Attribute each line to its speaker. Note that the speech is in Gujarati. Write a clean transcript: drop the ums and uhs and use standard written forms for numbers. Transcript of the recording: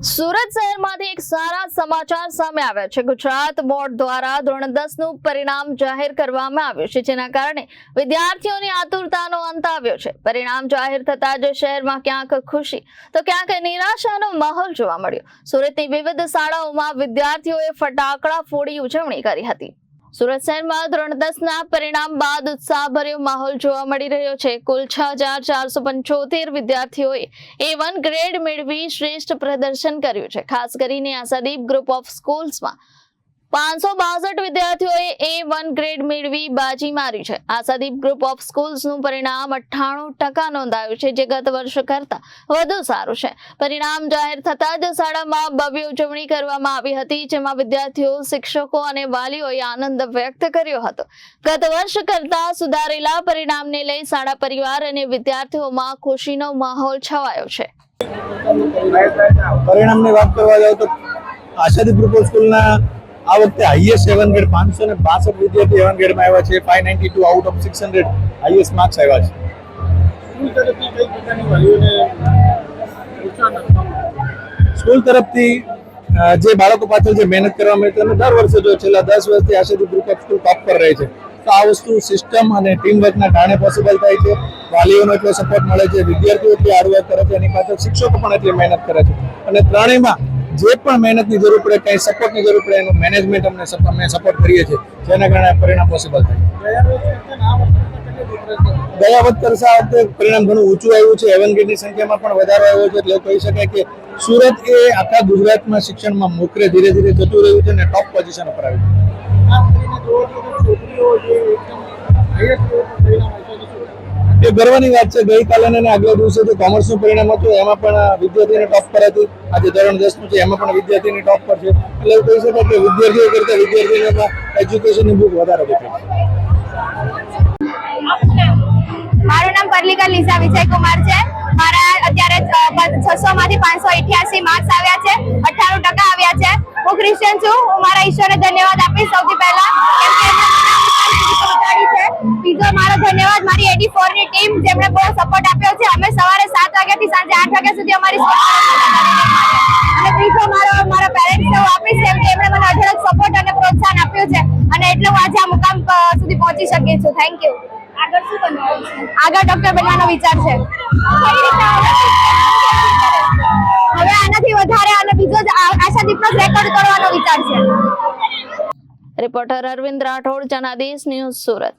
Speaker 1: સુરત શહેરમાંથી એક સારા સમાચાર સામે આવ્યા છે। ગુજરાત બોર્ડ દ્વારા ધોરણ 10 નું પરિણામ જાહેર કરવામાં આવ્યું છે, જેના કારણે વિદ્યાર્થીઓની આતુરતાનો અંત આવ્યો છે। પરિણામ જાહેર થતાં જ શહેરમાં ક્યાંક ખુશી તો ક્યાંક નિરાશાનો માહોલ જોવા મળ્યો। સુરતની વિવિધ શાળાઓમાં વિદ્યાર્થીઓએ ફટાકડા ફોડી ઉજવણી કરી હતી। સુરત શહેરમાં ધોરણ 10 ના પરિણામ બાદ ઉત્સાહભર્યો માહોલ જોવા મળી રહ્યો છે। કુલ 6475 વિદ્યાર્થીઓએ A1 ગ્રેડ મેળવી શ્રેષ્ઠ પ્રદર્શન કર્યું છે। ખાસ કરીને આશાદીપ ગ્રુપ ઓફ સ્કૂલ્સમાં 562 વિદ્યાર્થીઓએ A1 ગ્રેડ મેળવી બાજી મારી છે। આશાદીપ ગ્રુપ ઓફ સ્કૂલ્સનું પરિણામ 98% નોંધાયું છે, જે ગત વર્ષ કરતા વધુ સારું છે। પરિણામ જાહેર થતાં જ શાળામાં ભવ્ય ઉજવણી કરવામાં આવી હતી, જેમાં વિદ્યાર્થીઓ, શિક્ષકો અને વાલીઓએ આનંદ વ્યક્ત કર્યો હતો। ગત વર્ષ કરતા સુધારેલા પરિણામને લઈ શાળા પરિવાર અને વિદ્યાર્થીઓમાં ખુશીનો માહોલ છવાયો છે।
Speaker 2: પરિણામની વાત કરવા જાવ તો આશાદીપ ગ્રુપ ઓફ સ્કૂલના આ વખતે હાઈએસ્ટ A1 ગ્રેડ 562 વિદ્યાર્થી A1 ગ્રેડમાં આવ્યા છે। 592 આઉટ ઓફ 600 હાઈએસ્ટ માર્ક્સ આવ્યા છે। સ્કૂલ તરફથી જે બાળકો પાછળ જે મહેનત કરવામાં આવી, તમે દર વર્ષે જો છેલ્લા 10 વર્ષથી આશાદીપ ગ્રુપ ઓફ સ્કૂલ ટોપ પર રહે છે, તો આ વસ્તુ સિસ્ટમ અને ટીમ વર્કના કારણે પોસિબલ થાય છે। વાલીઓનો એટલો સપોર્ટ મળે છે, વિદ્યાર્થીઓ એટલી હાર્ડવર્ક કરે છે, એની પાછળ શિક્ષકો પણ એટલી મહેનત કરે છે, અને ત્રણેયમાં જે પણ મહેનતની જરૂર પડે, કંઈ સપોર્ટની જરૂર પડે, એનું મેનેજમેન્ટ અમે સપોર્ટ કરીએ છીએ, જેના કારણે પરિણામ પોસિબલ થાય। ગયા વખત કરતા આ વખતે પરિણામ ઘણું ઊંચું આવ્યું છે। A1 ગ્રેડની સંખ્યામાં પણ વધારો આવ્યો છે, એટલે કહી શકાય કે સુરત એ આખા ગુજરાતમાં શિક્ષણમાં મોખરે ધીરે ધીરે જતું રહ્યું છે અને ટોપ પોઝિશન ઉપર આવ્યું છે। એ ગર્વની વાત છે। ગઈકાલે અને આગલા દિવસે જે કોમર્સનું પરિણામ હતું, એમાં પણ વિદ્યાર્થીની ટોપ પર હતી। આજે ધોરણ 10 નું છે, એમાં પણ વિદ્યાર્થીની ટોપ પર છે, એટલે એવું કહી શકાય કે વિદ્યાર્થીઓ કરતા વિદ્યાર્થીઓમાં એજ્યુકેશનની બહુ વધારો દેખાય છે।
Speaker 3: મારું નામ પરલિકા લીઝા વિજયકુમાર છે। મારા અત્યારે 600 માંથી 588 માર્ક્સ આવ્યા છે, 98% આવ્યા છે। હું ક્રિશ્ચિયન છું। હું મારા ઈશ્વરને ધન્યવાદ આપીશ સૌથી પહેલા, કેમ કે એમણે મને પહોંચાડી છે। બીજો મારો ધન્યવાદ મારી 84 ની ટીમ, જેમણે બહુ સપોર્ટ આપ્યો છે। અમે સવારે 7 વાગ્યાથી સાંજે 8 વાગ્યા સુધી અમારી અને ત્રીજો મારા પેરેન્ટ્સને હું આપીશ, કેમ કે એમણે મને અઢળક સપોર્ટ અને પ્રોત્સાહન આપ્યું છે, અને એટલે હું આજે આ મુકામ સુધી પહોંચી શકી છું। Thank you. આગળ શું બનવાનું છે? આગળ ડોક્ટર બનવાનો વિચાર છે। હવે આનાથી વધારે અને બીજો જ આશાદીપનો રેકોર્ડ કરવાનો વિચાર છે।
Speaker 1: Reporter Arvind Rathod, Janadesh news, Surat.